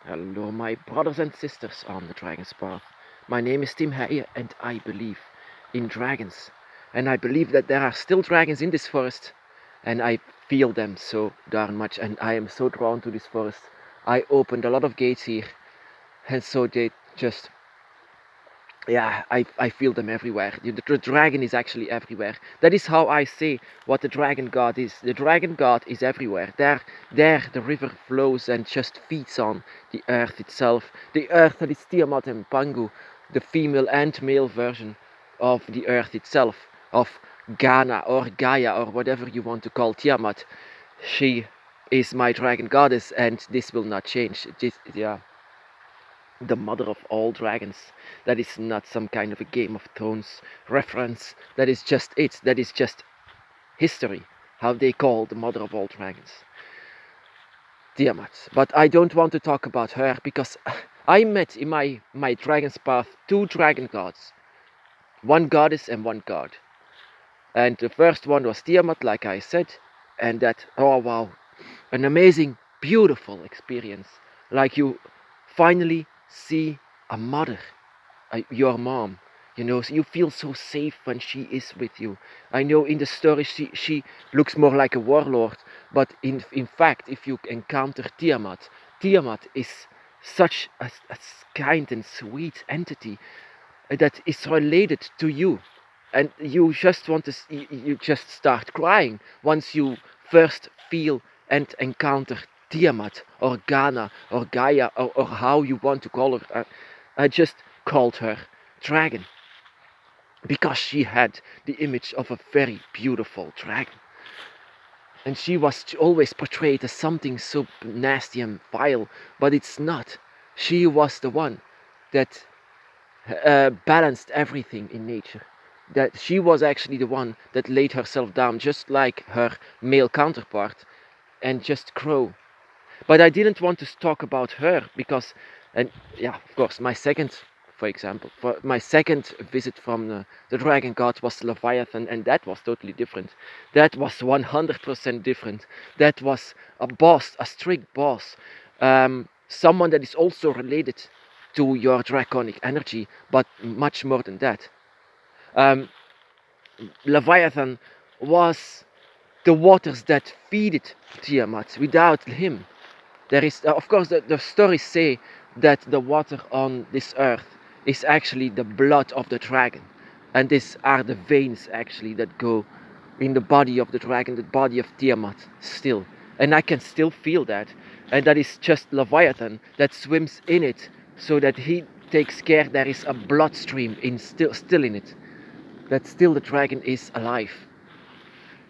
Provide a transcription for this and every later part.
Hello, my brothers and sisters on the Dragon's Path. My name is Tim Heijer, and I believe in dragons. And I believe that there are still dragons in this forest, and I feel them so darn much. And I am so drawn to this forest. I opened a lot of gates here, and so they just yeah, I feel them everywhere. The dragon is actually everywhere. That is how I say what the dragon god is. The dragon god is everywhere. There the river flows and just feeds on the earth itself. The earth that is Tiamat and Pangu, the female and male version of the earth itself, of Ghana or Gaia or whatever you want to call Tiamat. She is my dragon goddess, and this will not change. Yeah, the mother of all dragons. That is not some kind of a Game of Thrones reference. That is just it. That is just history. How they call the mother of all dragons. Tiamat. But I don't want to talk about her because I met in my dragon's path two dragon gods. One goddess and one god. And the first one was Tiamat, like I said. And that, oh wow, an amazing, beautiful experience. Like you finally see a mother, your mom. You know, so you feel so safe when she is with you. I know in the story she looks more like a warlord, but in fact, if you encounter Tiamat, Tiamat is such a kind and sweet entity that is related to you, and you just want to you just start crying once you first feel and encounter Tiamat or Ghana or Gaia or how you want to call her. I just called her dragon because she had the image of a very beautiful dragon, and she was always portrayed as something so nasty and vile, but it's not. She was the one that balanced everything in nature. That she was actually the one that laid herself down, just like her male counterpart, and just grow. But I didn't want to talk about her because, and yeah, of course, for example, for my second visit from the dragon god was Leviathan, and that was totally different. That was 100% different. That was a boss, a strict boss, someone that is also related to your draconic energy, but much more than that. Um, Leviathan was the waters that feeded Tiamat. Without him, there is, of course, the stories say that the water on this earth is actually the blood of the dragon, and these are the veins actually that go in the body of the dragon, the body of Tiamat, still. And I can still feel that, and that is just Leviathan that swims in it, so that he takes care there is a bloodstream in still in it, that still the dragon is alive.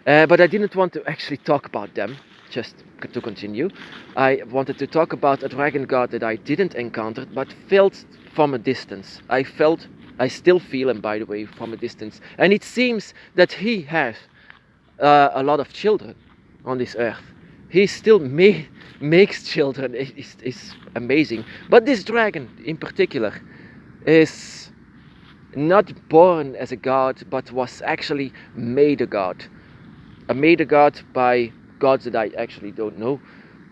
But I didn't want to actually talk about them, just to continue. I wanted to talk about a dragon god that I didn't encounter, but felt from a distance. I still feel him, by the way, from a distance. And it seems that he has a lot of children on this earth. He still makes children. It's amazing. But this dragon in particular is not born as a god, but was actually made a god. Made a god by gods that I actually don't know,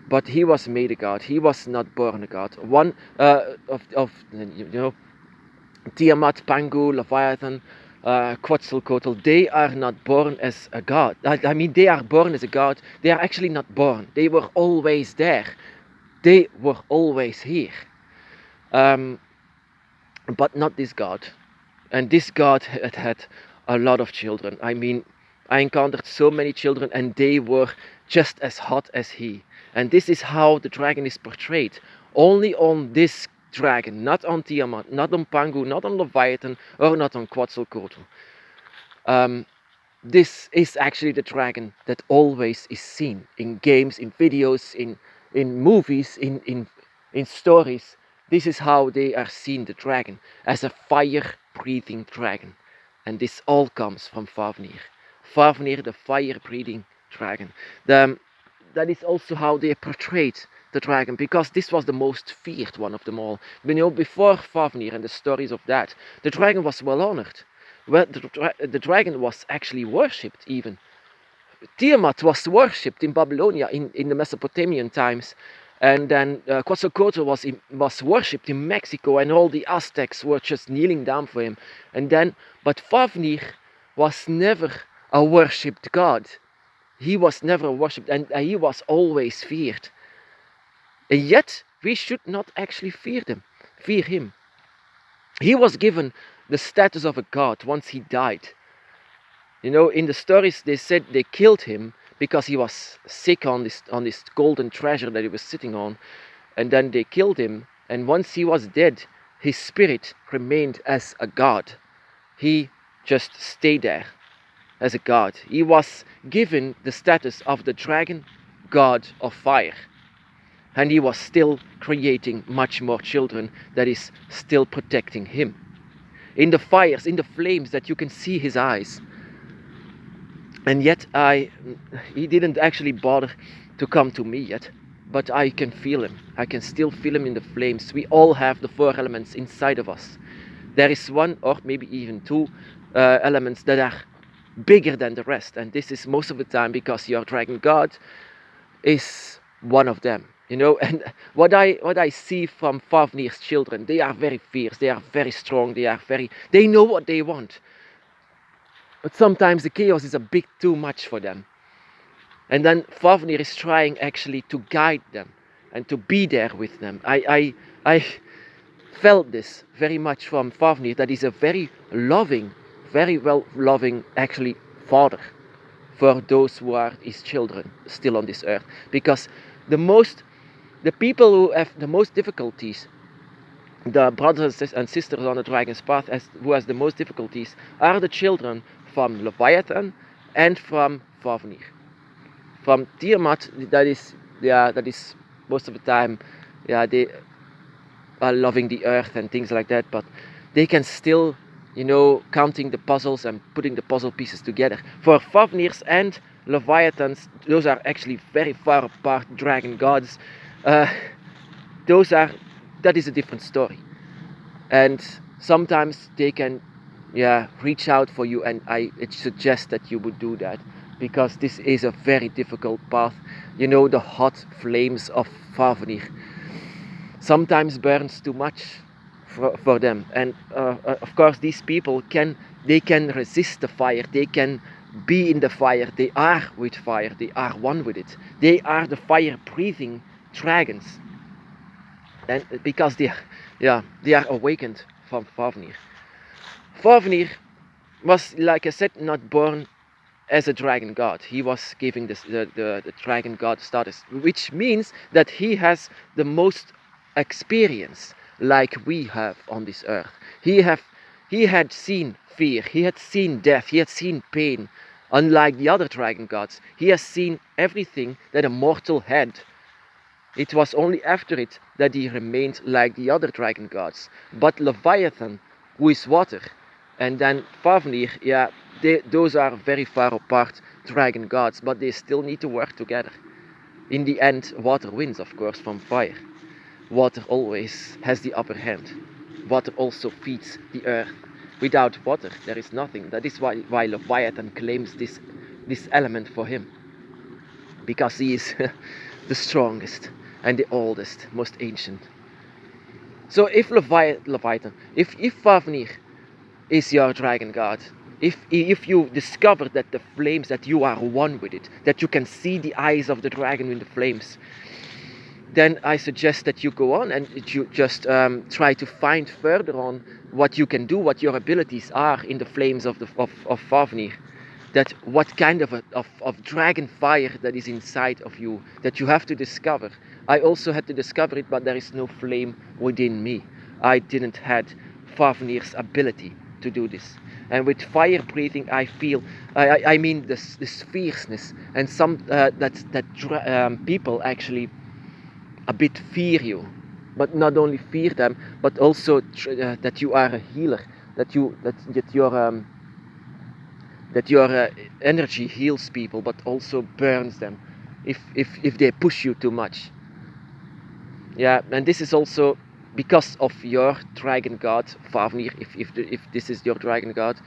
but he was made a god. He was not born a god. One of you know, Tiamat, Pangu, Leviathan, Quetzalcoatl, they are not born as a god. I mean, they are born as a god. They are actually not born. They were always there. They were always here. Um, but not this god. And this god had a lot of children. I mean, I encountered so many children, and they were just as hot as he. And this is how the dragon is portrayed. Only on this dragon, not on Tiamat, not on Pangu, not on Leviathan, or not on Quetzalcoatl. Um, this is actually the dragon that always is seen in games, in videos, in movies, in stories. This is how they are seen, the dragon, as a fire-breathing dragon. And this all comes from Fafnir. Fafnir, the fire-breathing dragon. That is also how they portrayed the dragon, because this was the most feared one of them all. You know, before Fafnir and the stories of that, the dragon was well honored. Well, the dragon was actually worshipped even. Tiamat was worshipped in Babylonia in the Mesopotamian times, And then Quetzalcoatl was worshipped in Mexico, and all the Aztecs were just kneeling down for him. And then, but Fafnir was never a worshipped god. He was never worshipped, and he was always feared. And yet, we should not actually fear him. He was given the status of a god once he died. You know, in the stories they said they killed him because he was sick on this golden treasure that he was sitting on, and then they killed him. And once he was dead, his spirit remained as a god. He just stayed there as a god. He was given the status of the dragon, god of fire. And he was still creating much more children that is still protecting him. In the fires, in the flames that you can see his eyes. And yet he didn't actually bother to come to me yet. But I can feel him. I can still feel him in the flames. We all have the 4 elements inside of us. There is one or maybe even 2 elements that are bigger than the rest. And this is most of the time because your dragon god is one of them. You know, and what I see from Fafnir's children, they are very fierce, they are very strong, they know what they want. But sometimes the chaos is a bit too much for them. And then Fafnir is trying actually to guide them and to be there with them. I felt this very much from Fafnir, that he's a very loving, very well loving actually father for those who are his children still on this earth. Because the people who have the most difficulties, the brothers and sisters on the dragon's path who has the most difficulties, are the children from Leviathan and from Fafnir. From Tiamat, that is most of the time, they are loving the earth and things like that, but they can still, you know, counting the puzzles and putting the puzzle pieces together. For Fafnirs and Leviathans, those are actually very far apart dragon gods. That is a different story. And sometimes they can reach out for you, and I suggest that you would do that, because this is a very difficult path. You know, the hot flames of Fafnir sometimes burns too much for them, and of course these people can resist the fire, they can be in the fire, they are with fire, they are one with it, they are the fire breathing dragons, and because they are awakened from Fafnir. Fafnir was, like I said, not born as a dragon god. He was giving the dragon god status, which means that he has the most experience like we have on this earth. He had seen fear, he had seen death, he had seen pain. Unlike the other dragon gods, he has seen everything that a mortal had. It was only after it that he remained like the other dragon gods. But Leviathan, who is water, and then Fafnir, those are very far apart dragon gods, but they still need to work together. In the end, water wins, of course, from fire. Water always has the upper hand. Water also feeds the earth. Without water, there is nothing. That is why Leviathan claims this element for him. Because he is the strongest and the oldest, most ancient. So if Leviathan, if Fafnir is your dragon god, if you discover that the flames, that you are one with it, that you can see the eyes of the dragon in the flames, then I suggest that you go on and you just try to find further on what you can do, what your abilities are in the flames of Fafnir. That what kind of dragon fire that is inside of you, that you have to discover. I also had to discover it, but there is no flame within me. I didn't had Fafnir's ability to do this. And with fire breathing, I feel, I mean this fierceness, and some people actually a bit fear you, but not only fear them, but also that you are a healer, that your energy heals people, but also burns them if they push you too much. And this is also because of your dragon god Fafnir. If this is your dragon god,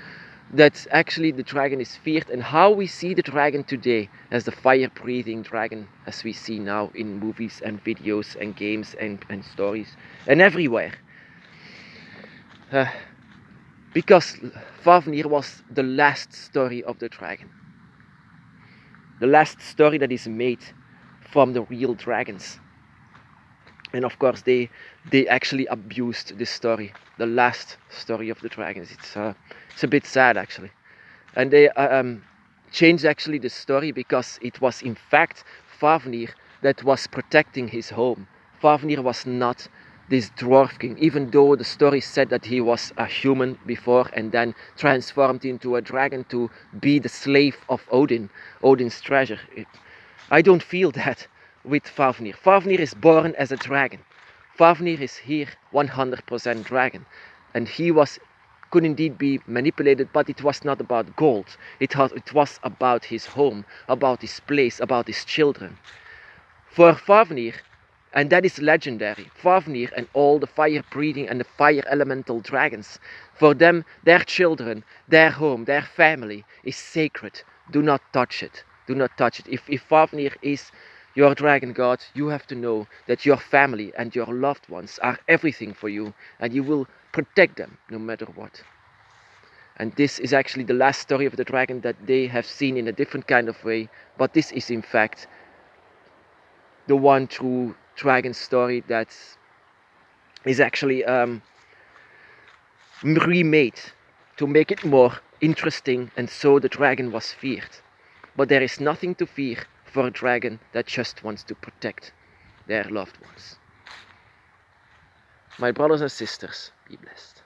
that actually the dragon is feared, and how we see the dragon today as the fire-breathing dragon as we see now in movies and videos and games and stories and everywhere. Because Fafnir was the last story of the dragon. The last story that is made from the real dragons. And of course they actually abused this story, the last story of the dragons. It's a bit sad actually. And they changed actually the story because it was in fact Fafnir that was protecting his home. Fafnir was not this dwarf king, even though the story said that he was a human before and then transformed into a dragon to be the slave of Odin, Odin's treasure. I don't feel that with Fafnir. Fafnir is born as a dragon. Fafnir is here 100% dragon. And he could indeed be manipulated, but it was not about gold. It was about his home, about his place, about his children. For Fafnir, and that is legendary, Fafnir and all the fire-breathing and the fire elemental dragons, for them, their children, their home, their family is sacred. Do not touch it. Do not touch it. If Fafnir is your dragon god, you have to know that your family and your loved ones are everything for you, and you will protect them no matter what. And this is actually the last story of the dragon that they have seen in a different kind of way, but this is in fact the one true dragon story that is actually remade to make it more interesting, and so the dragon was feared. But there is nothing to fear for a dragon that just wants to protect their loved ones. My brothers and sisters, be blessed.